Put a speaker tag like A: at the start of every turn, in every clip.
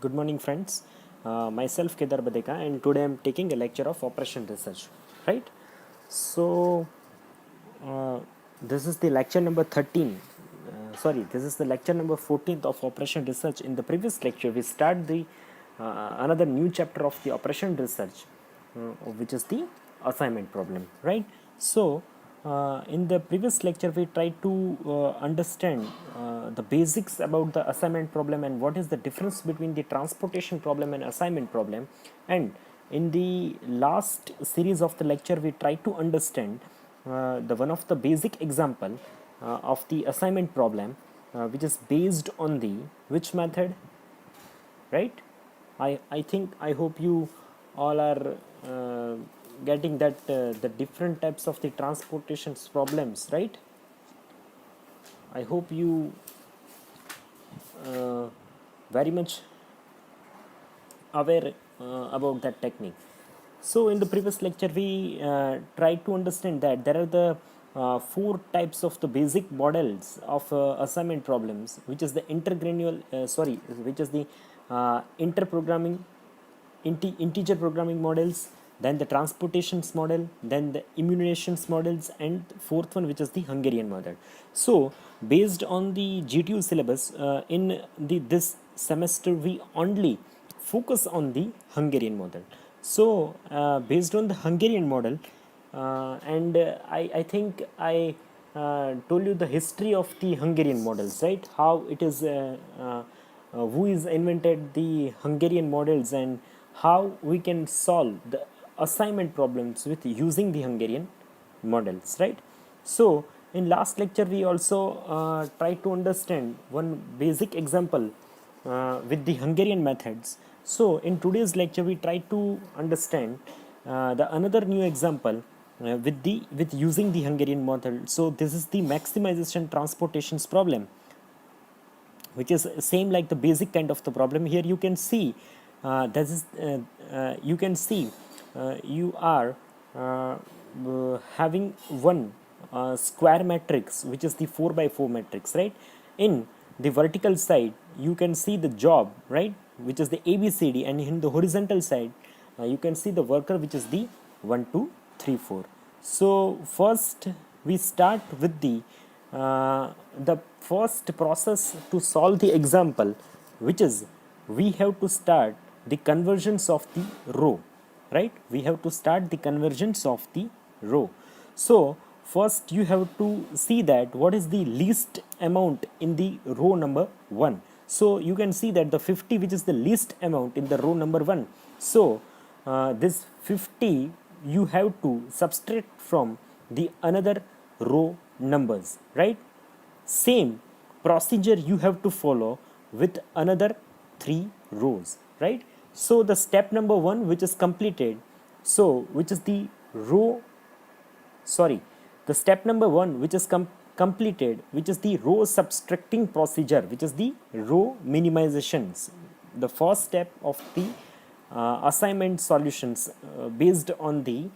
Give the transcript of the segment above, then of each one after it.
A: Good morning, friends. Myself Kedar Badeka, and today I'm taking a lecture of operation research. Right? So, uh, this is the lecture number 13. This is the lecture number 14th of operation research. In the previous lecture, we start the another new chapter of the operation research, which is the assignment problem. Right? So, in the previous lecture, we tried to understand the basics about the assignment problem and what is the difference between the transportation problem and assignment problem. And in the last series of the lecture, we tried to understand the one of the basic example of the assignment problem, which is based on the which method, right? I think I hope you all are getting that the different types of the transportation problems, right? I hope you very much aware about that technique. So in the previous lecture, we tried to understand that there are the four types of the basic models of assignment problems, which is the which is the interprogramming, integer programming models, then the transportations model, then the immunizations models, and fourth one, which is the Hungarian model. So based on the GTU syllabus, in the this semester we only focus on the Hungarian model. So based on the Hungarian model, and I think I told you the history of the Hungarian models, right? How it is, who is invented the Hungarian models, and how we can solve the assignment problems with using the Hungarian models, right? So in last lecture we also tried to understand one basic example with the Hungarian methods. So in today's lecture we try to understand the another new example with using the Hungarian method. So this is the maximization transportations problem, which is same like the basic kind of the problem. Here you can see this is you can see you are having one square matrix, which is the 4 by 4 matrix, right? In the vertical side you can see the job, right, which is the ABCD, and in the horizontal side you can see the worker, which is the 1 2 3 4. So first we start with the first process to solve the example, which is we have to start the conversions of the row, right? We have to start the conversions of the row. So first you have to see that what is the least amount in the row number 1. So you can see that the 50, which is the least amount in the row number 1. So this 50 you have to subtract from the another row numbers, right? Same procedure you have to follow with another 3 rows, right? So the step number 1, which is completed, so which is the row, sorry, the step number 1, which is completed, which is the row subtracting procedure, which is the row minimizations, the first step of the assignment solutions based on the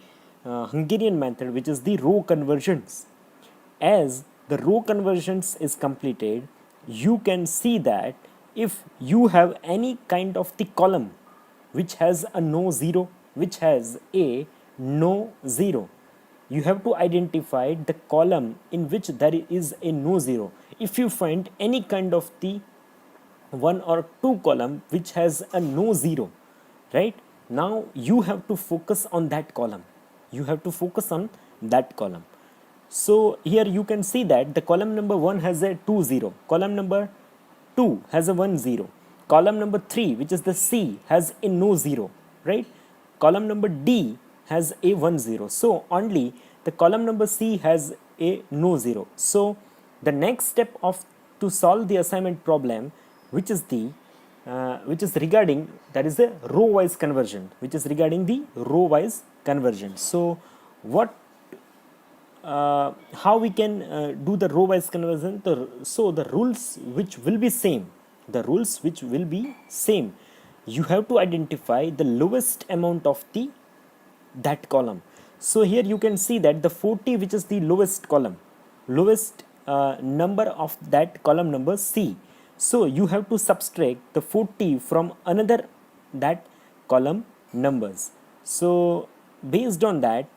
A: Hungarian method, which is the row conversions. As the row conversions is completed, you can see that if you have any kind of the column which has a no zero, which has a no zero, you have to identify the column in which there is a no zero. If you find any kind of the one or two column which has a no zero, right, now you have to focus on that column, you have to focus on that column. So here you can see that the column number 1 has a 2 0, column number 2 has a 1 0, column number 3, which is the C, has a no 0, right? Column number D has a 1 0. So only the column number C has a no 0. So the next step of to solve the assignment problem, which is the which is regarding, that is the row wise conversion, which is regarding the row wise conversion. So what how we can do the row wise conversion? So the rules which will be same, the rules which will be same, you have to identify the lowest amount of the that column. So here you can see that the 40, which is the lowest column, lowest number of that column number C. So you have to subtract the 40 from another that column numbers. So based on that,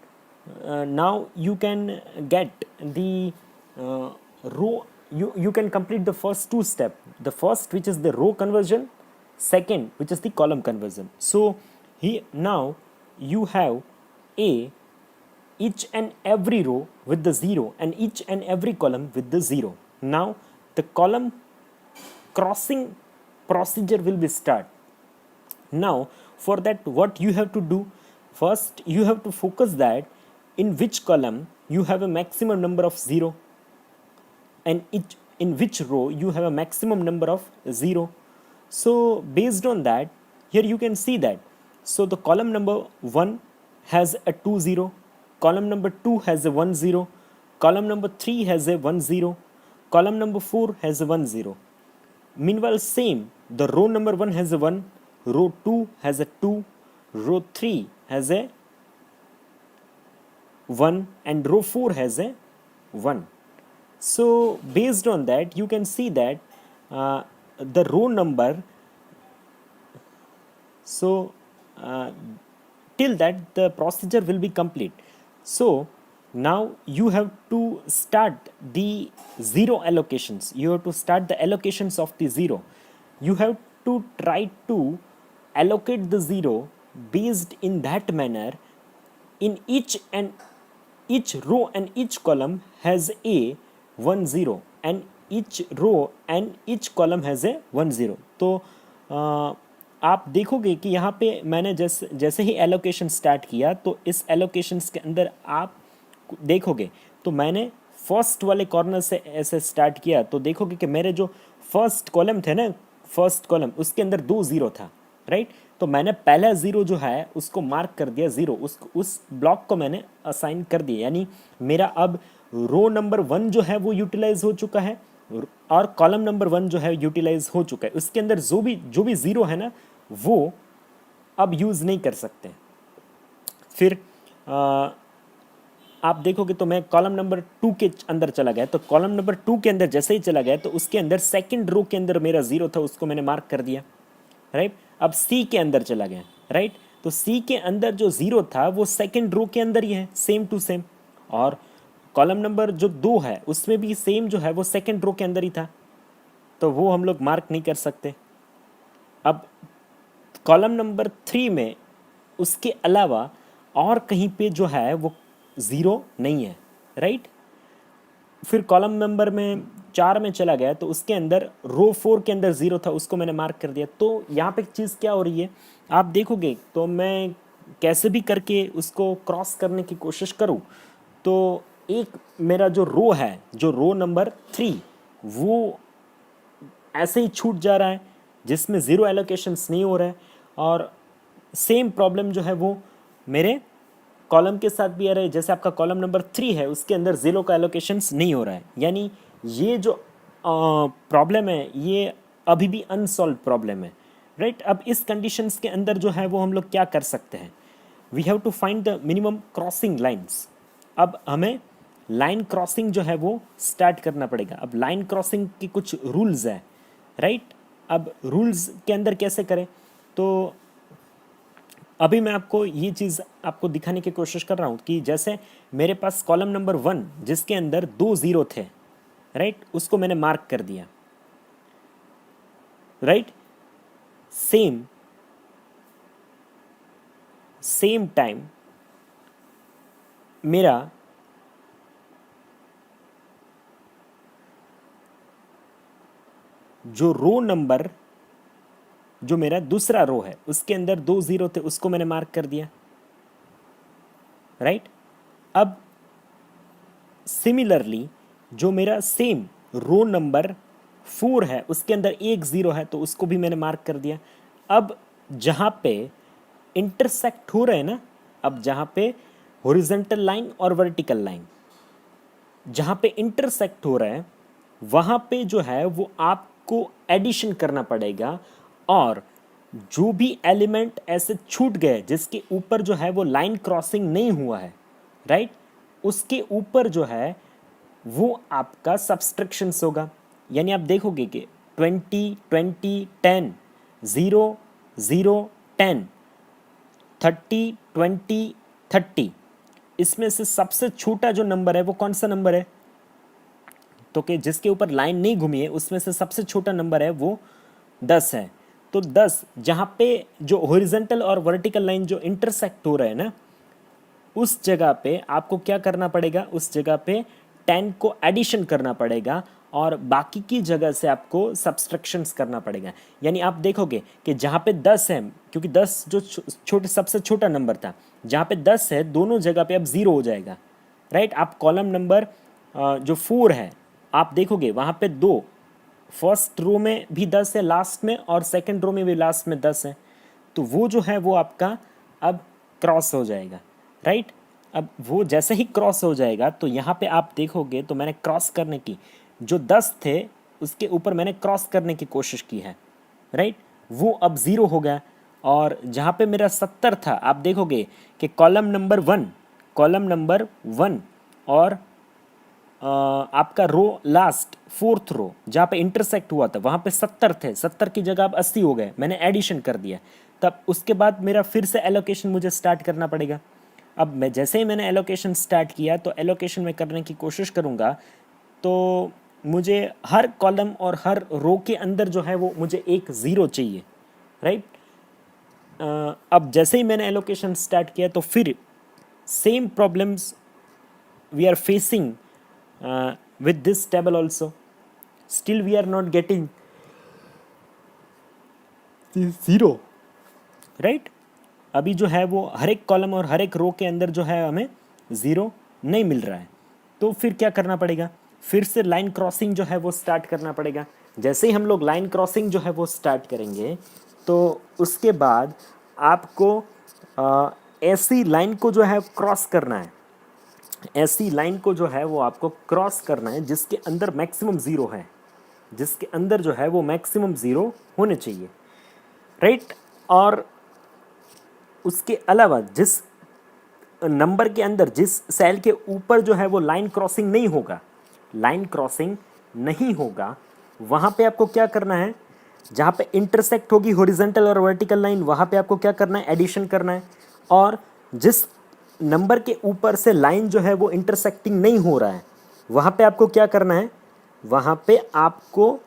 A: now you can get the row. You can complete the first two steps. The first, which is the row conversion, second, which is the column conversion. So here now you have a each and every row with the 0 and each and every column with the 0. Now the column crossing procedure will be start. Now for that, what you have to do, first you have to focus that in which column you have a maximum number of 0 and in which row you have a maximum number of 0. So based on that, here you can see that, so the column number 1 has a 2 0, column number 2 has a 1 0, column number 3 has a 1 0, column number 4 has a 1 0. Meanwhile, same, the row number 1 has a 1, row 2 has a 2, row 3 has a 1 and row 4 has a 1. So based on that, you can see that the row number, so till that the procedure will be complete. So now you have to start the 0 allocations. You have to start the allocations of the 0. You have to try to allocate the 0 based in that manner in each row and each column has a 1 0 and each row and each column has a 1 0. तो आप देखोगे कि यहाँ पे मैंने जैसे ही allocation start किया, तो इस एलोकेशंस के अंदर आप देखोगे तो मैंने फर्स्ट वाले कॉर्नर से ऐसे स्टार्ट किया, तो देखोगे कि मेरे जो फर्स्ट कॉलम थे ना, फर्स्ट कॉलम उसके अंदर 2 0 था, राइट। तो मैंने पहला 0 जो है उसको मार्क कर दिया 0, उस ब्लॉक को मैंने असाइन कर दिया, यानी मेरा अब रो नंबर 1 जो है वो यूटिलाइज हो चुका है और कॉलम नंबर 1 जो है यूटिलाइज हो चुका है। उसके अंदर जो भी 0 है ना, वो अब यूज़ नहीं कर सकते। फिर आप देखोगे तो मैं कॉलम नंबर 2 के अंदर चला गया, तो कॉलम नंबर 2 के अंदर जैसे ही चला गया तो उसके अंदर सेकंड रो के अंदर मेरा 0 था, उसको मैंने मार्क कर दिया, राइट। अब सी के अंदर चला गया, राइट। तो सी के अंदर जो 0 था वो सेकंड रो के अंदर ही है, सेम टू सेम। और कॉलम नंबर जो 2 है उसमें भी सेम जो है वो सेकंड रो के अंदर ही था, तो वो हम लोग मार्क नहीं कर सकते। अब कॉलम नंबर 3 में उसके अलावा और कहीं पे जो है वो 0 नहीं है, राइट। फिर कॉलम नंबर में 4 में चला गया, तो उसके अंदर रो 4 के अंदर 0 था, उसको मैंने मार्क कर दिया। तो यहाँ पे चीज़ क्या हो रही है आप देखोगे, तो मैं कैसे भी करके उसको क्रॉस करने की कोशिश करूँ, तो एक मेरा जो रो है, जो रो नंबर 3, वो ऐसे ही छूट जा रहा है जिसमें 0 एलोकेशंस नहीं हो रहा है। और सेम प्रॉब्लम जो है वो मेरे कॉलम के साथ भी आ रहा है। जैसे आपका कॉलम नंबर 3 है उसके अंदर 0 का एलोकेशंस नहीं हो रहा है, यानी ये जो प्रॉब्लम है ये अभी भी अनसॉल्व प्रॉब्लम है, राइट। अब इस कंडीशंस के अंदर जो है वो हम लोग क्या कर सकते हैं, we have to find the minimum crossing lines. अब हमें लाइन क्रॉसिंग जो है वो स्टार्ट करना पड़ेगा। अब लाइन क्रॉसिंग के कुछ रूल्स हैं, राइट। अब रूल्स के अंदर कैसे करें, तो अभी मैं आपको ये चीज़ आपको दिखाने की कोशिश कर रहा हूँ कि जैसे मेरे पास कॉलम नंबर 1 जिसके अंदर 2 0 थे, राइट, उसको मैंने मार्क कर दिया, राइट। सेम टाइम मेरा जो रो नंबर, जो मेरा दूसरा रो है उसके अंदर 2 0 थे, उसको मैंने मार्क कर दिया, राइट। अब सिमिलरली जो मेरा सेम रो नंबर 4 है उसके अंदर 1 0 है, तो उसको भी मैंने मार्क कर दिया। अब जहाँ पे इंटरसेक्ट हो रहे हैं ना, अब जहाँ पे हॉरिजॉन्टल लाइन और वर्टिकल लाइन जहाँ पे इंटरसेक्ट हो रहा है वहाँ पे जो है वो आपको एडिशन करना पड़ेगा, और जो भी एलिमेंट ऐसे छूट गए जिसके ऊपर जो है वो लाइन क्रॉसिंग नहीं हुआ है, राइट, उसके ऊपर जो है वो आपका सब्सट्रैक्शंस होगा। यानी आप देखोगे कि 20 20 10, 0 0 10, 30 20 30। इसमें से सबसे छोटा जो नंबर है वो कौन सा नंबर है? तो कि जिसके ऊपर लाइन नहीं घूमी है उसमें से सबसे छोटा नंबर है वो 10 है। तो 10 जहाँ पे जो हॉरिजॉन्टल और वर्टिकल लाइन जो इंटरसेक्ट हो रहा है ना, उस जगह पे आपको क्या करना पड़ेगा? उस जगह पे 10 को एडिशन करना पड़ेगा और बाकी की जगह से आपको सब्सट्रैक्शंस करना पड़ेगा। यानी आप देखोगे कि जहाँ पे 10 है, क्योंकि 10 जो छोटे सबसे छोटा नंबर था, जहाँ पे 10 है दोनों जगह पे अब 0 हो जाएगा, राइट। आप कॉलम नंबर जो 4 है आप देखोगे वहाँ पे दो, फर्स्ट रो में भी 10 है लास्ट में, और सेकंड रो में भी लास्ट में 10 है। तो वो जो है वो आपका अब क्रॉस हो जाएगा, राइट। अब वो जैसे ही क्रॉस हो जाएगा तो यहाँ पे आप देखोगे तो मैंने क्रॉस करने की, जो 10 थे उसके ऊपर मैंने क्रॉस करने की कोशिश की है, राइट। वो अब 0 हो गया। और जहाँ पे मेरा 70 था आप देखोगे कि कॉलम नंबर 1 और आपका रो लास्ट फोर्थ रो जहाँ पे इंटरसेक्ट हुआ था वहाँ पे 70 थे, 70 की जगह अब 80 हो गए, मैंने एडिशन कर दिया। तब उसके बाद मेरा फिर से एलोकेशन मुझे स्टार्ट करना पड़ेगा। अब मैं जैसे ही मैंने एलोकेशन स्टार्ट किया तो एलोकेशन में करने की कोशिश करूँगा, तो मुझे हर कॉलम और हर रो के अंदर जो है वो मुझे एक ज़ीरो चाहिए, राइट। अब जैसे ही मैंने एलोकेशन स्टार्ट किया तो फिर same problems we are facing with this table also. Still we are not getting the zero, right? अभी जो है वो हर एक कॉलम और हर एक रो के अंदर जो है हमें ज़ीरो नहीं मिल रहा है। तो फिर क्या करना पड़ेगा? फिर से लाइन क्रॉसिंग जो है वो स्टार्ट करना पड़ेगा। जैसे ही हम लोग लाइन क्रॉसिंग जो है वो स्टार्ट करेंगे तो उसके बाद आपको ऐसी लाइन को जो है क्रॉस करना है, ऐसी लाइन को जो है वो आपको क्रॉस करना है जिसके अंदर मैक्सिमम ज़ीरो है, जिसके अंदर जो है वो मैक्सिमम ज़ीरो होने चाहिए, राइट। और उसके अलावा जिस नंबर के अंदर, जिस सेल के ऊपर जो है वो लाइन क्रॉसिंग नहीं होगा, लाइन क्रॉसिंग नहीं होगा, वहाँ पे आपको क्या करना है? जहाँ पे इंटरसेक्ट होगी हॉरिजॉन्टल और वर्टिकल लाइन वहाँ पे आपको क्या करना है? एडिशन करना है। और जिस नंबर के ऊपर से लाइन जो है वो इंटरसेक्टिंग नहीं हो रहा है वहाँ पे आपको क्या करना है? वहाँ पे आपको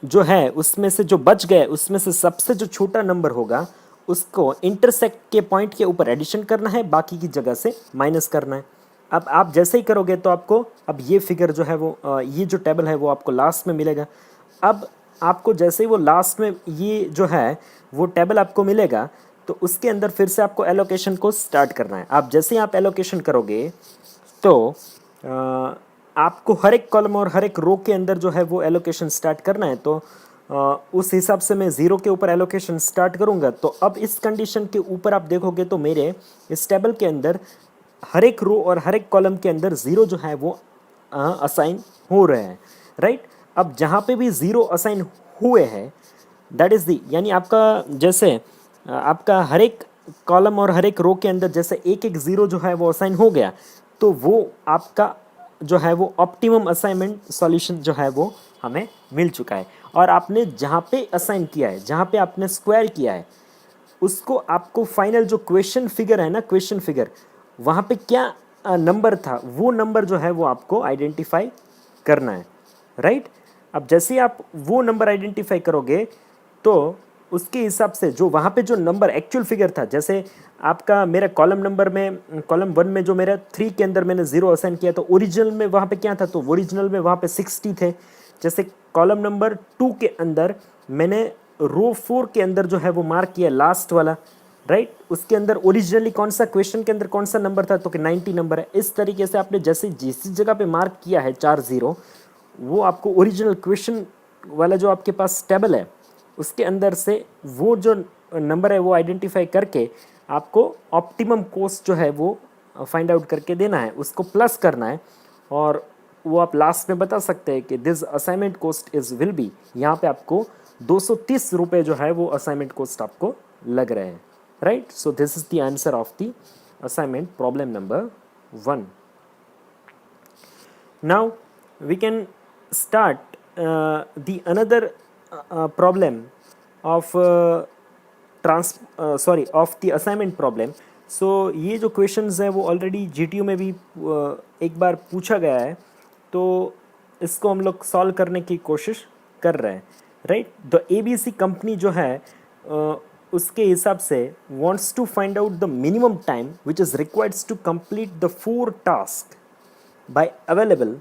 A: जो है उसमें से जो बच गए उसमें से सबसे जो छोटा नंबर होगा उसको इंटरसेक्ट के पॉइंट के ऊपर एडिशन करना है, बाकी की जगह से माइनस करना है। अब आप जैसे ही करोगे तो आपको अब ये फिगर जो है वो ये जो टेबल है वो आपको लास्ट में मिलेगा। अब आपको जैसे ही वो लास्ट में ये जो है वो टेबल आपको मिलेगा तो उसके अंदर फिर से आपको एलोकेशन को स्टार्ट करना है। आप जैसे ही आप एलोकेशन करोगे तो आपको हर एक कॉलम और हर एक रो के अंदर जो है वो एलोकेशन स्टार्ट करना है। तो उस हिसाब से मैं ज़ीरो के ऊपर एलोकेशन स्टार्ट करूँगा। तो अब इस कंडीशन के ऊपर आप देखोगे तो मेरे इस टेबल के अंदर हर एक रो और हर एक कॉलम के अंदर ज़ीरो जो है वो असाइन हो रहे हैं, राइट। अब जहाँ पे भी ज़ीरो असाइन हुए हैं दैट इज़ दी, यानी आपका जैसे आपका हर एक कॉलम और हर एक रो के अंदर जैसे एक एक ज़ीरो जो है वो असाइन हो गया, तो वो आपका जो है वो ऑप्टिमम असाइनमेंट सॉल्यूशन जो है वो हमें मिल चुका है। और आपने जहाँ पे असाइन किया है, जहाँ पे आपने स्क्वायर किया है, उसको आपको फाइनल जो क्वेश्चन फिगर है ना, क्वेश्चन फिगर, वहाँ पे क्या नंबर था वो नंबर जो है वो आपको आइडेंटिफाई करना है, राइट। अब जैसे ही आप वो नंबर आइडेंटिफाई करोगे तो उसके हिसाब से जो वहाँ पे जो नंबर एक्चुअल फिगर था, जैसे आपका मेरा कॉलम नंबर में कॉलम 1 में जो मेरा 3 के अंदर मैंने 0 असाइन किया तो ओरिजिनल में वहाँ पे क्या था? तो ओरिजिनल में वहाँ पे 60 थे। जैसे कॉलम नंबर 2 के अंदर मैंने रो 4 के अंदर जो है वो मार्क किया लास्ट वाला, राइट। उसके अंदर ओरिजिनली कौन सा क्वेश्चन के अंदर कौन सा नंबर था? तो कि 90 नंबर है। इस तरीके से आपने जैसे जिस जगह पे मार्क किया है 4 0, वो आपको ओरिजिनल क्वेश्चन वाला जो आपके पास टेबल है उसके अंदर से वो जो नंबर है वो आइडेंटिफाई करके आपको ऑप्टिमम कोस्ट जो है वो फाइंड आउट करके देना है, उसको प्लस करना है। और वो आप लास्ट में बता सकते हैं कि this assignment cost is will be, यहाँ पे आपको 230 रुपये जो है वो असाइनमेंट कोस्ट आपको लग रहे हैं, right. So this is the answer of the assignment problem number 1. Now we can start the another problem of of the assignment problem. So ये जो questions है वो already GTU में भी एक बार पूछा गया है, तो इसको हम लोग solve करने की कोशिश कर रहे हैं, right? The ABC company जो है उसके हिसाब से wants to find out the minimum time which is required to complete the 4 tasks by available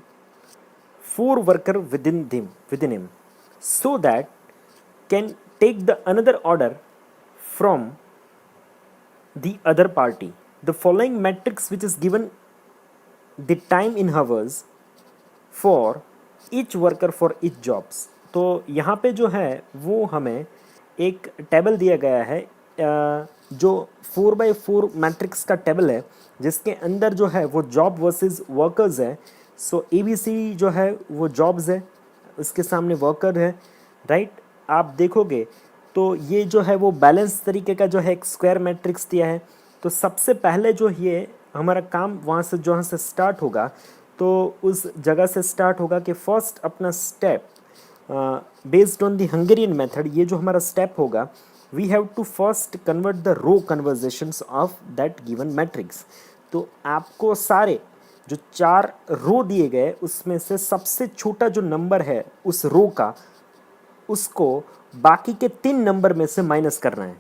A: 4 worker within him, so that can take the another order from the other party. The following matrix which is given the time in hours for each worker for each jobs. तो यहाँ पे जो है वो हमें एक table दिया गया है जो 4x4 मैट्रिक्स का टेबल है, जिसके अंदर जो है वो जॉब वर्सेस वर्कर्स है. सो ABC जो है वो जॉब्स है, उसके सामने वर्कर है, राइट? आप देखोगे तो ये जो है वो बैलेंस तरीके का जो है एक स्क्वायर मैट्रिक्स दिया है. तो सबसे पहले जो ये हमारा काम वहाँ से जहाँ से स्टार्ट होगा, तो उस जगह से स्टार्ट होगा कि फर्स्ट अपना step based on the Hungarian method, ये जो हमारा स्टेप होगा, we have to first convert the row conversions of that given matrix. तो आपको सारे जो 4 रो दिए गए उसमें से सबसे छोटा जो नंबर है उस रो का, उसको बाकी के 3 नंबर में से माइनस करना है,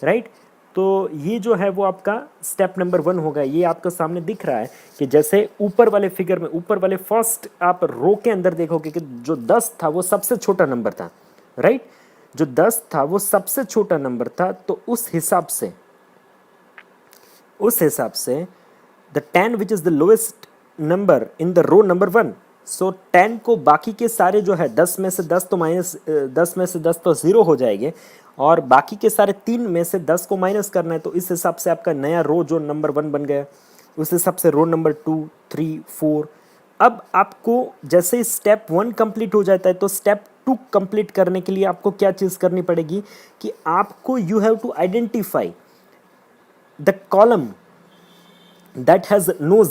A: राइट? तो ये जो है वो आपका स्टेप नंबर 1 होगा. ये आपके सामने दिख रहा है कि जैसे ऊपर वाले फिगर में, ऊपर वाले फर्स्ट आप रो के अंदर देखोगे कि जो 10 था वो सबसे छोटा नंबर था, राइट? जो 10 था वो सबसे छोटा नंबर था. तो उस हिसाब से the 10 which is the lowest number in the row number 1. So 10 को बाकी के सारे जो है 10 में से 10 तो माइनस 10 में से 10 तो 0 हो जाएंगे, और बाकी के सारे 3 में से 10 को माइनस करना है. तो इस हिसाब से आपका नया रो जो नंबर 1 बन गया, उस हिसाब से रो नंबर 2, 3, 4. अब आपको जैसे ही स्टेप 1 कंप्लीट हो जाता है तो स्टेप 2 कंप्लीट करने के लिए आपको क्या चीज़ करनी पड़ेगी कि आपको you have to identify the column that has no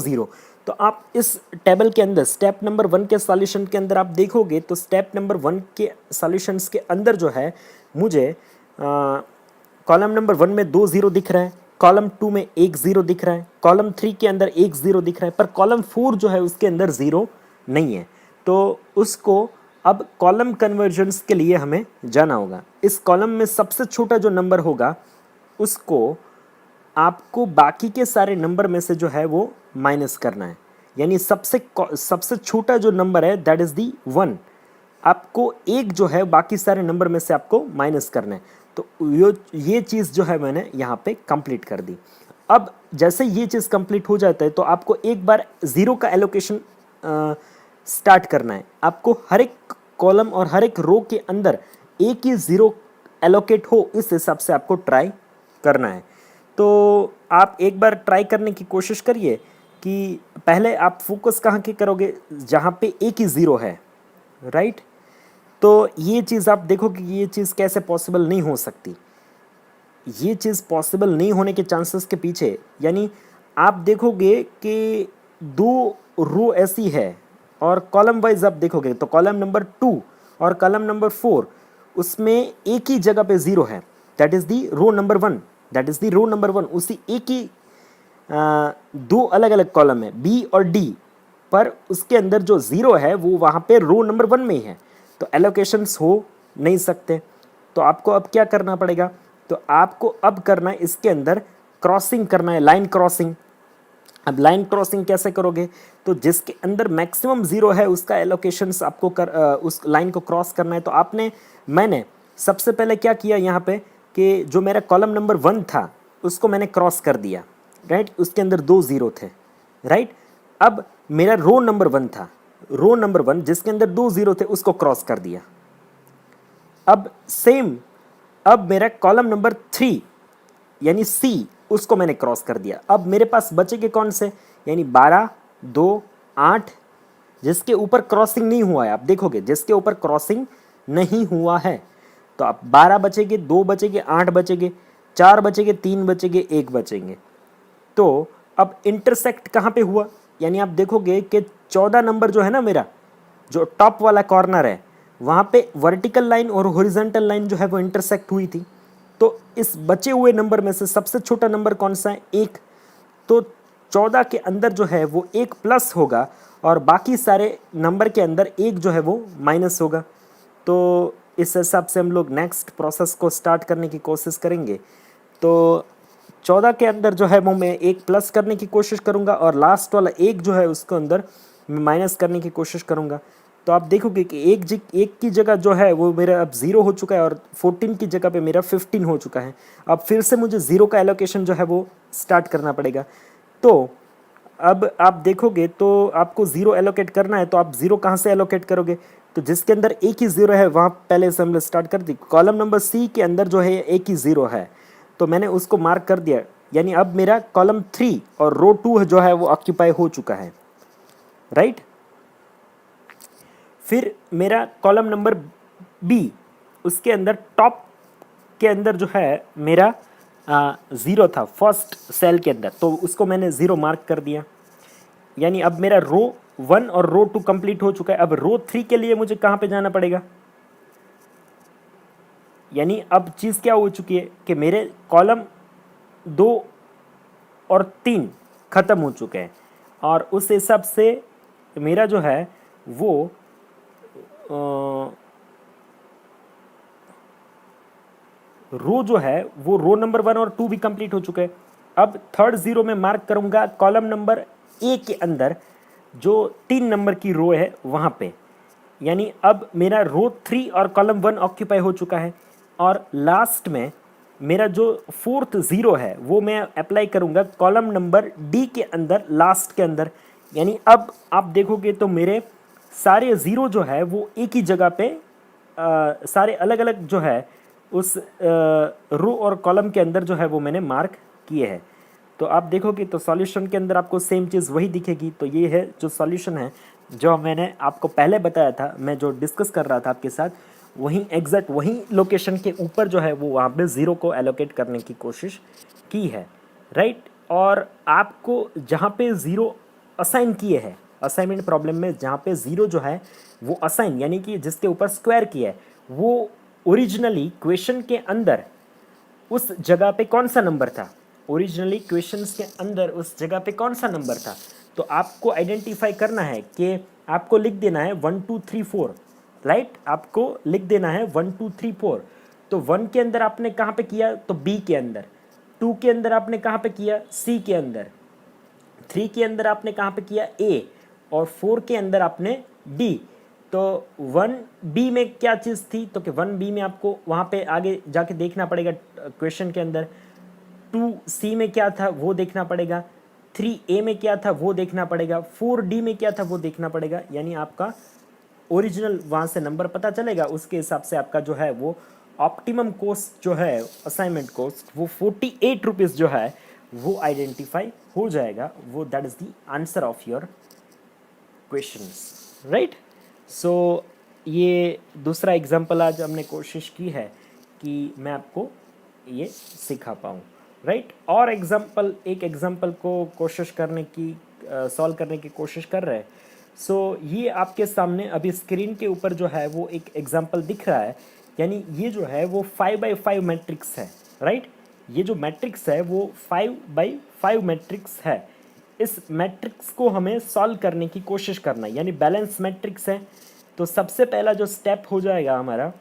A: zero. तो आप इस टेबल के अंदर स्टेप नंबर 1 के सॉल्यूशन के अंदर आप देखोगे तो स्टेप नंबर 1 के सॉल्यूशंस के अंदर जो है मुझे कॉलम नंबर 1 में 2 ज़ीरो दिख रहा है, कॉलम 2 में 1 ज़ीरो दिख रहा है, कॉलम 3 के अंदर 1 ज़ीरो दिख रहा है, पर कॉलम 4 जो है उसके अंदर ज़ीरो नहीं है. तो उसको अब कॉलम कन्वर्जन्स के लिए हमें जाना होगा. इस कॉलम में सबसे छोटा जो नंबर होगा उसको आपको बाकी के सारे नंबर में से जो है वो माइनस करना है. यानी सबसे छोटा जो नंबर है दैट इज़ दी 1, आपको एक जो है बाकी सारे नंबर में से आपको माइनस करना है. तो ये चीज़ जो है मैंने यहाँ पे कंप्लीट कर दी. अब जैसे ये चीज़ कंप्लीट हो जाता है तो आपको एक बार ज़ीरो का एलोकेशन स्टार्ट करना है. आपको हर एक कॉलम और हर एक रो के अंदर एक ही ज़ीरो एलोकेट हो, इस हिसाब से आपको ट्राई करना है. तो आप एक बार ट्राई करने की कोशिश करिए कि पहले आप फोकस कहाँ के करोगे, जहाँ पे एक ही ज़ीरो है, राइट? तो ये चीज़ आप देखोगे कि ये चीज़ कैसे पॉसिबल नहीं हो सकती. ये चीज़ पॉसिबल नहीं होने के चांसेस के पीछे, यानी आप देखोगे कि 2 रो ऐसी है और कॉलम वाइज आप देखोगे तो कॉलम नंबर 2 और कॉलम नंबर 4 उसमें एक ही जगह पे ज़ीरो है, that is the row number 1. उसी एक ही 2 अलग अलग कॉलम है B और D, पर उसके अंदर जो ज़ीरो है वो वहाँ पे रो नंबर 1 में ही है. तो एलोकेशंस हो नहीं सकते. तो आपको अब क्या करना पड़ेगा, तो आपको अब करना है इसके अंदर क्रॉसिंग करना है, लाइन क्रॉसिंग. अब लाइन क्रॉसिंग कैसे करोगे, तो जिसके अंदर मैक्सिमम ज़ीरो है उसका एलोकेशंस आपको उस लाइन को क्रॉस करना है. तो मैंने सबसे पहले क्या किया यहाँ पे कि जो मेरा कॉलम नंबर 1 था उसको मैंने क्रॉस कर दिया, राइट? उसके अंदर 2 ज़ीरो थे, राइट? अब मेरा रो नंबर 1 था, रो नंबर 1 जिसके अंदर 2 ज़ीरो थे उसको क्रॉस कर दिया. अब मेरा कॉलम नंबर 3 यानी C उसको मैंने क्रॉस कर दिया. अब मेरे पास बचेंगे कौन से, यानी 12, 2, 8 जिसके ऊपर क्रॉसिंग नहीं हुआ है. आप देखोगे जिसके ऊपर क्रॉसिंग नहीं हुआ है, तो आप 12 बचेंगे, 2 बचेंगे, 8 बचेंगे, 4 बचेंगे, 3 बचेंगे, 1 बचेंगे. तो अब इंटरसेक्ट कहाँ पे हुआ, यानी आप देखोगे कि 14 नंबर जो है ना मेरा, जो टॉप वाला कॉर्नर है वहाँ पे वर्टिकल लाइन और हॉरिजॉन्टल लाइन जो है वो इंटरसेक्ट हुई थी। तो इस बचे हुए नंबर में से सबसे छोटा नंबर कौन सा है? 1। तो 14 के अंदर जो है वो 1 प्लस होगा और बाकी सारे नंबर के अंदर 1 जो है वो माइनस होगा। तो इस हिसाब से हम लोग नेक्स्ट प्रोसेस को स्टार्ट करने की कोशिश करेंगे। तो 14 के अंदर जो है वो मैं 1 प्लस करने की कोशिश करूँगा और लास्ट वाला 1 जो है उसको अंदर मैं माइनस करने की कोशिश करूँगा। तो आप देखोगे कि एक की जगह जो है वो मेरा अब 0 हो चुका है और 14 की जगह पे मेरा 15 हो चुका है। अब फिर से मुझे 0 का एलोकेशन जो है वो स्टार्ट करना पड़ेगा। तो अब आप देखोगे तो आपको 0 एलोकेट करना है, तो आप 0 कहाँ से एलोकेट करोगे? तो जिसके अंदर एक ही 0 है वहाँ पहले से हमने स्टार्ट कर दी। कॉलम नंबर सी के अंदर जो है एक ही 0 है, तो मैंने उसको मार्क कर दिया, यानी अब मेरा कॉलम 3 और रो 2 जो है वो ऑक्यूपाई हो चुका है, राइट। फिर मेरा कॉलम नंबर बी, उसके अंदर टॉप के अंदर जो है मेरा 0 था फर्स्ट सेल के अंदर, तो उसको मैंने 0 मार्क कर दिया। यानी अब मेरा रो 1 और रो 2 कंप्लीट हो चुका है। अब रो 3 के लिए मुझे कहाँ पे जाना पड़ेगा? यानी अब चीज़ क्या हो चुकी है कि मेरे कॉलम 2 और 3 ख़त्म हो चुके हैं और उस हिसाब से मेरा जो है वो रो जो है वो रो नंबर 1 और 2 भी कंप्लीट हो चुके हैं। अब थर्ड 0 में मार्क करूंगा कॉलम नंबर ए के अंदर जो 3 नंबर की रो है वहाँ पे। यानी अब मेरा रो 3 और कॉलम 1 ऑक्यूपाई हो चुका है और लास्ट में मेरा जो फोर्थ 0 है वो मैं अप्लाई करूँगा कॉलम नंबर डी के अंदर, लास्ट के अंदर। यानी अब आप देखोगे तो मेरे सारे 0 जो है वो एक ही जगह पे सारे अलग अलग जो है उस रो और कॉलम के अंदर जो है वो मैंने मार्क किए हैं। तो आप देखोगे तो सॉल्यूशन के अंदर आपको सेम चीज़ वही दिखेगी। तो ये है जो सॉल्यूशन है जो मैंने आपको पहले बताया था, मैं जो डिस्कस कर रहा था आपके साथ, वहीं एग्जैक्ट वहीं लोकेशन के ऊपर जो है वो वहाँ पे 0 को एलोकेट करने की कोशिश की है, राइट। और आपको जहाँ पे 0 असाइन किए हैं असाइनमेंट प्रॉब्लम में, जहाँ पे 0 जो है वो असाइन यानी कि जिसके ऊपर स्क्वायर किया है, वो ओरिजिनली क्वेश्चन के अंदर उस जगह पे कौन सा नंबर था? ओरिजिनली क्वेश्चंस के अंदर उस जगह पे कौन सा नंबर था? तो आपको आइडेंटिफाई करना है कि आपको लिख देना है 1 2 3 4, राइट। आपको लिख देना है 1 2 3 4। तो 1 के अंदर आपने कहाँ पे किया? तो बी के अंदर। 2 के अंदर आपने कहाँ पे किया? सी के अंदर। 3 के अंदर आपने कहाँ पे किया? ए। और 4 के अंदर आपने डी। तो 1B में क्या चीज़ थी? तो कि 1B में आपको वहाँ पे आगे जाके देखना पड़ेगा क्वेश्चन के अंदर। 2C में क्या था वो देखना पड़ेगा। 3A में क्या था वो देखना पड़ेगा। 4D में क्या था वो देखना पड़ेगा। यानी आपका ओरिजिनल वहाँ से नंबर पता चलेगा, उसके हिसाब से आपका जो है वो ऑप्टिमम कॉस्ट जो है असाइनमेंट कॉस्ट वो 48 रुपीज़ जो है वो आइडेंटिफाई हो जाएगा। वो that is the answer of your questions, right. So ये दूसरा एग्जाम्पल आज हमने कोशिश की है कि मैं आपको ये सिखा पाऊँ, राइट। और एग्जाम्पल, एक एग्जाम्पल को कोशिश करने की सॉल्व करने की कोशिश कर रहे हैं। सो ये आपके सामने अभी स्क्रीन के ऊपर जो है वो एक एग्जाम्पल दिख रहा है। यानी ये जो है वो 5x5 मैट्रिक्स है, राइट। ये जो मैट्रिक्स है वो 5x5 मैट्रिक्स है। इस मैट्रिक्स को हमें सॉल्व करने की कोशिश करना है, यानी बैलेंस मैट्रिक्स है। तो सबसे पहला जो स्टेप हो जाएगा हमारा,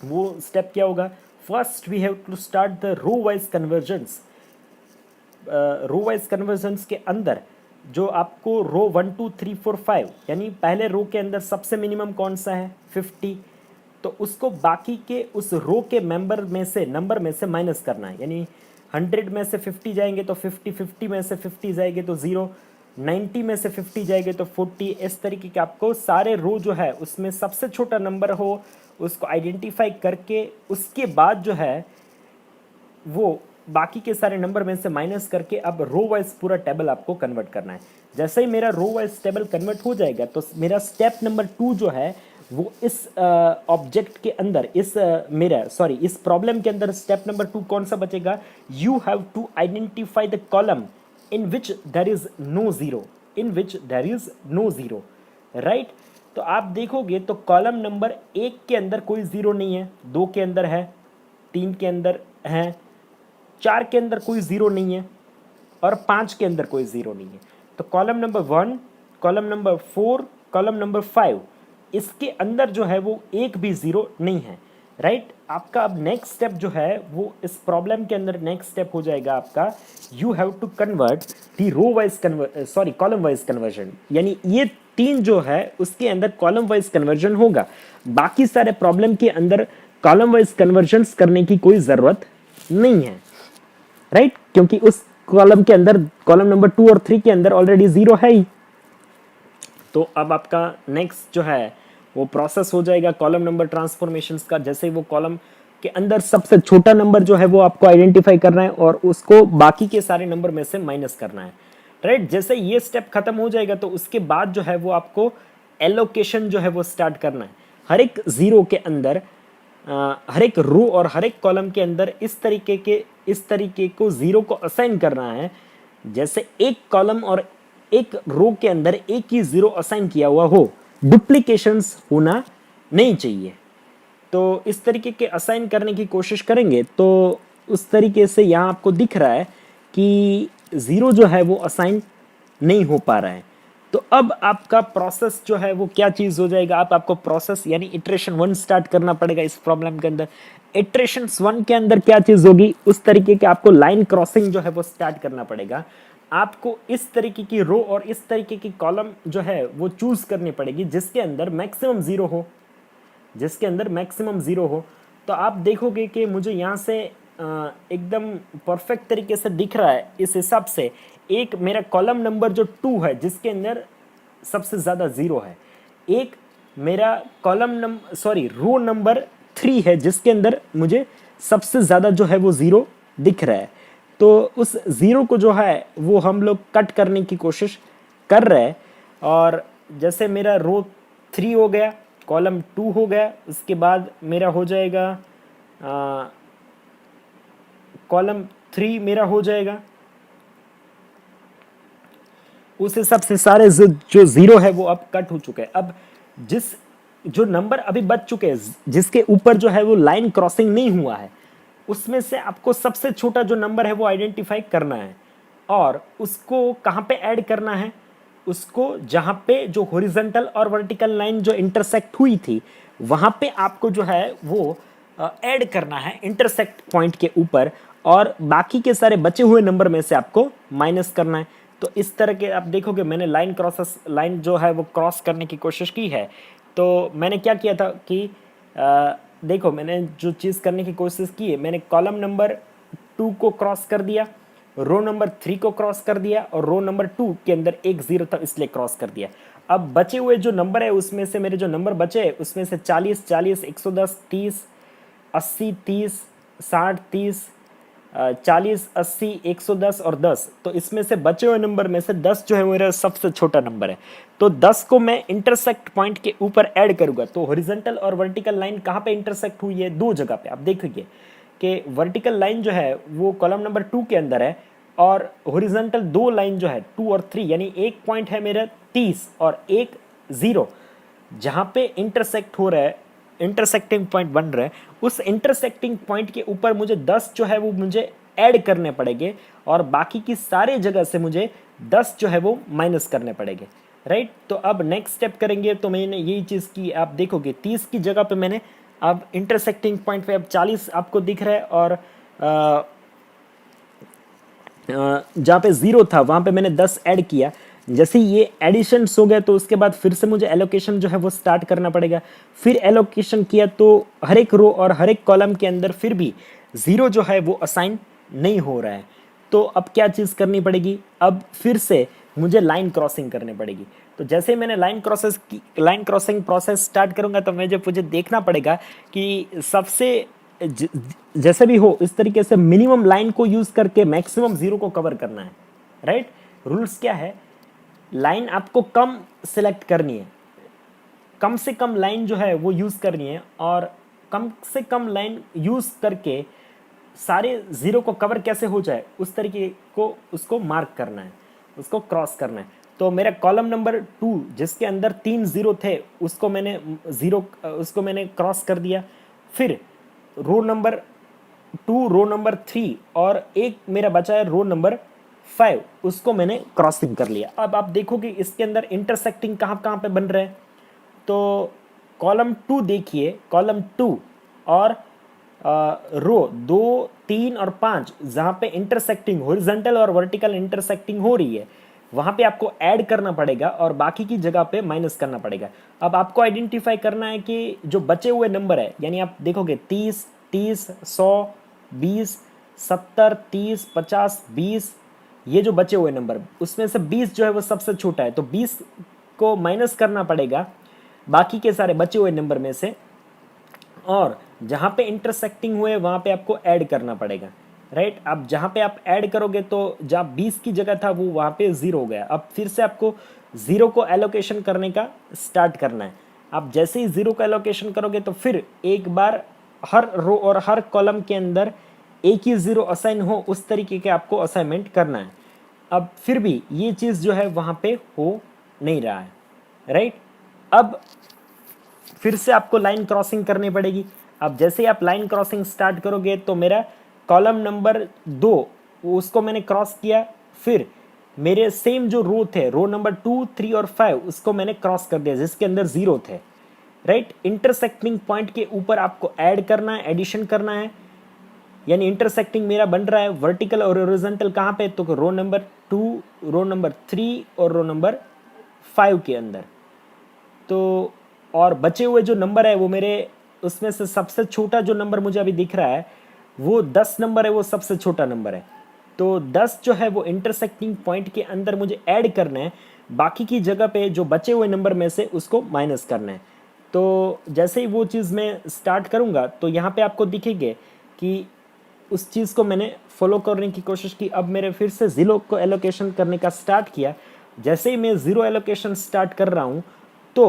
A: वो स्टेप क्या होगा? First we have to start the row wise convergence. Row wise convergence के अंदर जो आपको रो 1 2 3 4 5, यानी पहले रो के अंदर सबसे मिनिमम कौन सा है? 50। तो उसको बाकी के उस रो के नंबर में से माइनस करना है। यानी 100 में से 50 जाएंगे तो 50, 50 में से 50 जाएंगे तो 0, 90 में से 50 जाएंगे तो 40। इस तरीके के आपको सारे रो जो है उसमें सबसे छोटा नंबर हो उसको आइडेंटिफाई करके उसके बाद जो है वो बाकी के सारे नंबर में से माइनस करके अब रो वाइज पूरा टेबल आपको कन्वर्ट करना है। जैसे ही मेरा रो वाइज टेबल कन्वर्ट हो जाएगा तो मेरा स्टेप नंबर 2 जो है वो इस ऑब्जेक्ट के अंदर, इस प्रॉब्लम के अंदर स्टेप नंबर 2 कौन सा बचेगा? You have to identify the column in which there is no zero, right. तो आप देखोगे तो कॉलम नंबर 1 के अंदर कोई ज़ीरो नहीं है, 2 के अंदर है, 3 के अंदर है, 4 के अंदर कोई ज़ीरो नहीं है और 5 के अंदर कोई ज़ीरो नहीं है। तो column number 1, column number 4, column number 5, इसके अंदर जो है वो एक भी ज़ीरो नहीं है, राइट। आपका अब नेक्स्ट स्टेप जो है वो इस प्रॉब्लम के अंदर नेक्स्ट स्टेप हो जाएगा आपका, you have to convert the row wise column wise conversion, यानी ये 3 जो है उसके अंदर कॉलम वाइज कन्वर्जन होगा। बाकी सारे प्रॉब्लम के अंदर कॉलम वाइज कन्वर्जन करने की कोई ज़रूरत नहीं है, राइट, क्योंकि उस कॉलम के अंदर कॉलम नंबर 2 और 3 के अंदर ऑलरेडी ज़ीरो है ही। तो अब आपका नेक्स्ट जो है वो प्रोसेस हो जाएगा कॉलम नंबर ट्रांसफॉर्मेशंस का। जैसे वो कॉलम के अंदर सबसे छोटा नंबर जो है वो आपको आइडेंटिफाई करना है और उसको बाकी के सारे नंबर में से माइनस करना है, राइट। जैसे ये स्टेप खत्म हो जाएगा तो उसके बाद जो है वो आपको एलोकेशन जो है वो स्टार्ट करना है। हर एक ज़ीरो के अंदर हर एक रो और हर एक कॉलम के अंदर इस तरीके को ज़ीरो को असाइन करना है, जैसे एक कॉलम और एक रो के अंदर एक ही ज़ीरो असाइन किया हुआ हो, डुप्लीकेशंस होना नहीं चाहिए। तो इस तरीके के असाइन करने की कोशिश करेंगे तो उस तरीके से यहाँ आपको दिख रहा है कि ज़ीरो जो है वो असाइन नहीं हो पा रहा है। तो अब आपका प्रोसेस जो है वो क्या चीज़ हो जाएगा, आपको प्रोसेस यानी इटरेशन 1 स्टार्ट करना पड़ेगा इस प्रॉब्लम के अंदर। इटरेशन 1 के अंदर क्या चीज़ होगी, उस तरीके के आपको लाइन क्रॉसिंग जो है वो स्टार्ट करना पड़ेगा। आपको इस तरीके की रो और इस तरीके की कॉलम जो है वो चूज करनी पड़ेगी जिसके अंदर मैक्सिमम ज़ीरो हो, तो आप देखोगे कि मुझे यहाँ से एकदम परफेक्ट तरीके से दिख रहा है। इस हिसाब से एक मेरा कॉलम नंबर जो 2 है जिसके अंदर सबसे ज़्यादा ज़ीरो है, एक मेरा रो नंबर 3 है जिसके अंदर मुझे सबसे ज़्यादा जो है वो ज़ीरो दिख रहा है। तो उस ज़ीरो को जो है वो हम लोग कट करने की कोशिश कर रहे हैं। और जैसे मेरा रो 3 हो गया, कॉलम 2 हो गया, उसके बाद मेरा हो जाएगा कॉलम 3 मेरा हो जाएगा। उस हिसाब से सारे जो ज़ीरो है वो अब कट हो चुके हैं। अब जो नंबर अभी बच चुके हैं जिसके ऊपर जो है वो लाइन क्रॉसिंग नहीं हुआ है, उसमें से आपको सबसे छोटा जो नंबर है वो आइडेंटिफाई करना है और उसको कहाँ पे ऐड करना है, उसको जहाँ पे जो हॉरिजॉन्टल और वर्टिकल लाइन जो इंटरसेक्ट हुई थी वहाँ पे आपको जो है वो ऐड करना है इंटरसेक्ट पॉइंट के ऊपर, और बाकी के सारे बचे हुए नंबर में से आपको माइनस करना है। तो इस तरह के आप देखोगे मैंने लाइन जो है वो क्रॉस करने की कोशिश की है। तो मैंने क्या किया था कि देखो मैंने जो चीज़ करने की कोशिश की है, मैंने कॉलम नंबर 2 को क्रॉस कर दिया, रो नंबर 3 को क्रॉस कर दिया और रो नंबर 2 के अंदर एक ज़ीरो था इसलिए क्रॉस कर दिया। अब बचे हुए जो नंबर है उसमें से मेरे जो नंबर बचे हैं उसमें से 40, 110, 30, 80, 30, 60, 30, 40, 80, 110 और 10। तो इसमें से बचे हुए नंबर में से 10 जो है मेरा सबसे छोटा नंबर है। तो 10 को मैं इंटरसेक्ट पॉइंट के ऊपर ऐड करूंगा। तो हॉरिजॉन्टल और वर्टिकल लाइन कहाँ पे इंटरसेक्ट हुई है, 2 जगह पे। आप देखिए कि वर्टिकल लाइन जो है वो कॉलम नंबर 2 के अंदर है और हॉरिजॉन्टल 2 लाइन जो है 2 और 3, यानी एक पॉइंट है मेरा 30 और एक 0 जहाँ पे इंटरसेक्ट हो रहा है, इंटरसेक्टिंग पॉइंट बन रहा है। उस इंटरसेक्टिंग पॉइंट के ऊपर मुझे 10 जो है वो मुझे ऐड करने पड़ेंगे और बाकी की सारे जगह से मुझे 10 जो है वो माइनस करने पड़ेंगे, राइट। तो अब नेक्स्ट स्टेप करेंगे तो मैंने यही चीज़ की, आप देखोगे 30 की जगह पे मैंने अब इंटरसेक्टिंग पॉइंट पे अब 40 आपको दिख रहा है और जहाँ पे 0 था वहाँ पे मैंने 10 ऐड किया। जैसे ये एडिशन हो गया तो उसके बाद फिर से मुझे एलोकेशन जो है वो स्टार्ट करना पड़ेगा। फिर एलोकेशन किया तो हर एक रो और हर एक कॉलम के अंदर फिर भी 0 जो है वो असाइन नहीं हो रहा है। तो अब क्या चीज़ करनी पड़ेगी, अब फिर से मुझे लाइन क्रॉसिंग करनी पड़ेगी। तो जैसे मैंने लाइन क्रॉसिंग प्रोसेस स्टार्ट करूँगा तो मुझे देखना पड़ेगा कि सबसे जैसे भी हो इस तरीके से मिनिमम लाइन को यूज़ करके मैक्सिमम 0 को कवर करना है, राइट। रूल्स क्या है, लाइन आपको कम सिलेक्ट करनी है, कम से कम लाइन जो है वो यूज़ करनी है और कम से कम लाइन यूज़ करके सारे 0 को कवर कैसे हो जाए उस तरीके को उसको मार्क करना है, उसको क्रॉस करना है। तो मेरा कॉलम नंबर 2 जिसके अंदर 3 जीरो थे उसको मैंने क्रॉस कर दिया। फिर रो नंबर 2, रो नंबर 3 और एक मेरा बचा है रो नंबर 5, उसको मैंने क्रॉसिंग कर लिया। अब आप देखो कि इसके अंदर इंटरसेक्टिंग कहाँ कहाँ पे बन रहे हैं। तो कॉलम 2 देखिए, कॉलम 2 और रो 2, 3 और 5 जहाँ पे इंटरसेक्टिंग हॉरिजॉन्टल और वर्टिकल इंटरसेक्टिंग हो रही है वहाँ पे आपको ऐड करना पड़ेगा और बाकी की जगह पे माइनस करना पड़ेगा। अब आपको आइडेंटिफाई करना है कि जो बचे हुए नंबर है, यानी आप देखोगे 30, 30, 100, 20, 70, 30, 50, 20, ये जो बचे हुए नंबर उसमें से 20 जो है वो सबसे छोटा है, तो 20 को माइनस करना पड़ेगा बाकी के सारे बचे हुए नंबर में से, और जहाँ पे इंटरसेक्टिंग हुए वहाँ पे आपको ऐड करना पड़ेगा, राइट। अब जहाँ पे आप ऐड करोगे तो जहाँ 20 की जगह था वो वहाँ पे 0 हो गया। अब फिर से आपको 0 को एलोकेशन करने का स्टार्ट करना है। आप जैसे ही 0 को एलोकेशन करोगे तो फिर एक बार हर रो और हर कॉलम के अंदर एक ही 0 असाइन हो उस तरीके के आपको असाइनमेंट करना है। अब फिर भी ये चीज़ जो है वहाँ पे हो नहीं रहा है, राइट। अब फिर से आपको लाइन क्रॉसिंग करनी पड़ेगी। अब जैसे ही आप लाइन क्रॉसिंग स्टार्ट करोगे तो मेरा कॉलम नंबर 2 उसको मैंने क्रॉस किया। फिर मेरे सेम जो रो थे, रो नंबर 2, 3 और 5 उसको मैंने क्रॉस कर दिया जिसके अंदर 0 थे, राइट। इंटरसेक्टिंग पॉइंट के ऊपर आपको ऐड करना है, एडिशन करना है, यानी इंटरसेक्टिंग मेरा बन रहा है वर्टिकल और हॉरिजॉन्टल कहाँ पे, तो रो नंबर 2, रो नंबर 3 और रो नंबर 5 के अंदर। तो और बचे हुए जो नंबर है वो मेरे उसमें से सबसे छोटा जो नंबर मुझे अभी दिख रहा है वो 10 नंबर है, वो सबसे छोटा नंबर है। तो 10 जो है वो इंटरसेक्टिंग पॉइंट के अंदर मुझे ऐड करना है, बाकी की जगह पे जो बचे हुए नंबर में से उसको माइनस करना है। तो जैसे ही वो चीज़ मैं स्टार्ट करूँगा तो यहाँ पे आपको दिखेंगे कि उस चीज़ को मैंने फॉलो करने की कोशिश की। अब मेरे फिर से 0 को एलोकेशन करने का स्टार्ट किया। जैसे ही मैं 0 एलोकेशन स्टार्ट कर रहा हूँ तो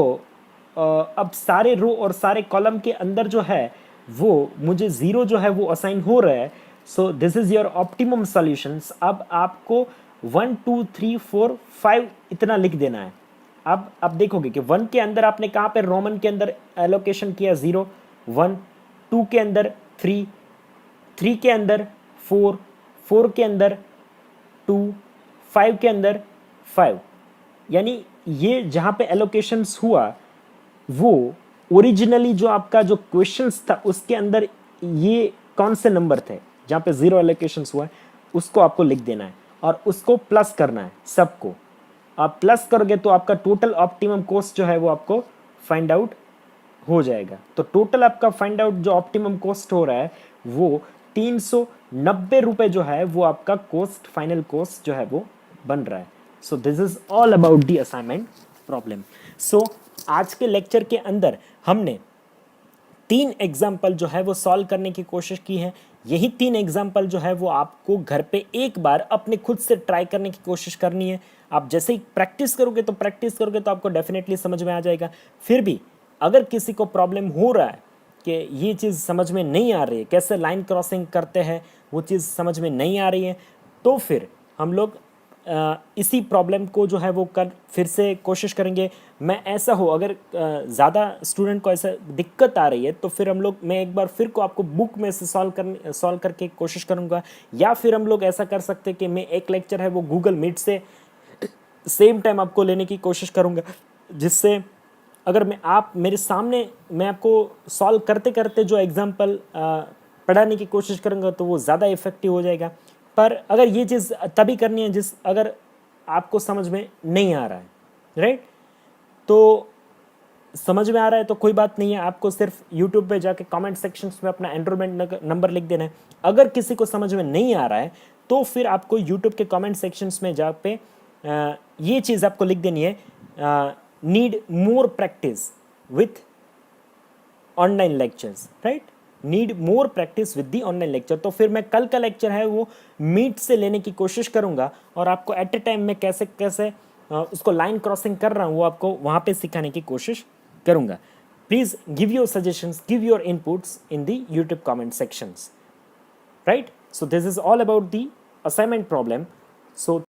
A: अब सारे रो और सारे कॉलम के अंदर जो है वो मुझे 0 जो है वो असाइन हो रहा है। So this is your optimum solutions. अब आपको 1, 2, 3, 4, 5 इतना लिख देना है। अब देखोगे कि 1 के अंदर आपने कहाँ पे रोमन के अंदर एलोकेशन किया 0, 1, 2 के अंदर 3, 3 के अंदर 4, 4 के अंदर 2, 5 के अंदर 5। यानी ये जहाँ पे एलोकेशंस हुआ वो ओरिजिनली जो आपका जो क्वेश्चंस था उसके अंदर ये कौन से नंबर थे जहाँ पे 0 एलोकेशंस हुआ है उसको आपको लिख देना है और उसको प्लस करना है सबको। आप प्लस करोगे तो आपका टोटल ऑप्टिमम कॉस्ट जो है वो आपको फाइंड आउट हो जाएगा। तो टोटल आपका फाइंड आउट जो ऑप्टिमम कॉस्ट हो रहा है वो 390 रुपए जो है वो आपका कॉस्ट, फाइनल कॉस्ट जो है वो बन रहा है। So this is all about the assignment problem. So आज के लेक्चर के अंदर हमने 3 एग्जाम्पल जो है वो सॉल्व करने की कोशिश की है। यही 3 एग्जाम्पल जो है वो आपको घर पे एक बार अपने खुद से ट्राई करने की कोशिश करनी है। आप जैसे ही प्रैक्टिस करोगे तो आपको डेफिनेटली समझ में आ जाएगा। फिर भी अगर किसी को प्रॉब्लम हो रहा है कि ये चीज़ समझ में नहीं आ रही है, कैसे लाइन क्रॉसिंग करते हैं वो चीज़ समझ में नहीं आ रही है, तो फिर हम लोग इसी प्रॉब्लम को जो है वो कर फिर से कोशिश करेंगे। मैं ऐसा हो अगर ज़्यादा स्टूडेंट को ऐसा दिक्कत आ रही है तो फिर मैं एक बार फिर को आपको बुक में से सॉल्व करके कोशिश करूँगा, या फिर हम लोग ऐसा कर सकते हैं कि मैं एक लेक्चर है वो गूगल मीट से सेम टाइम आपको लेने की कोशिश करूँगा, जिससे अगर आप मेरे सामने मैं आपको सॉल्व करते करते जो एग्जाम्पल पढ़ाने की कोशिश करूँगा तो वो ज़्यादा इफेक्टिव हो जाएगा। पर अगर ये चीज़ तभी करनी है अगर आपको समझ में नहीं आ रहा है, राइट। तो समझ में आ रहा है तो कोई बात नहीं है, आपको सिर्फ यूट्यूब पे जाके कमेंट सेक्शंस में अपना एनरोलमेंट नंबर लिख देना है। अगर किसी को समझ में नहीं आ रहा है तो फिर आपको यूट्यूब के कमेंट सेक्शंस में जाके ये चीज़ आपको लिख देनी है, need more practice with online lectures, right. Need more practice with the online lecture. तो फिर मैं कल का लेक्चर है वो मीट से लेने की कोशिश करूंगा और आपको एट ए टाइम में कैसे कैसे उसको लाइन क्रॉसिंग कर रहा हूँ वो आपको वहाँ पे सिखाने की कोशिश करूंगा। Please give your suggestions, give your inputs in the YouTube comment sections, right. So this is all about the assignment problem. So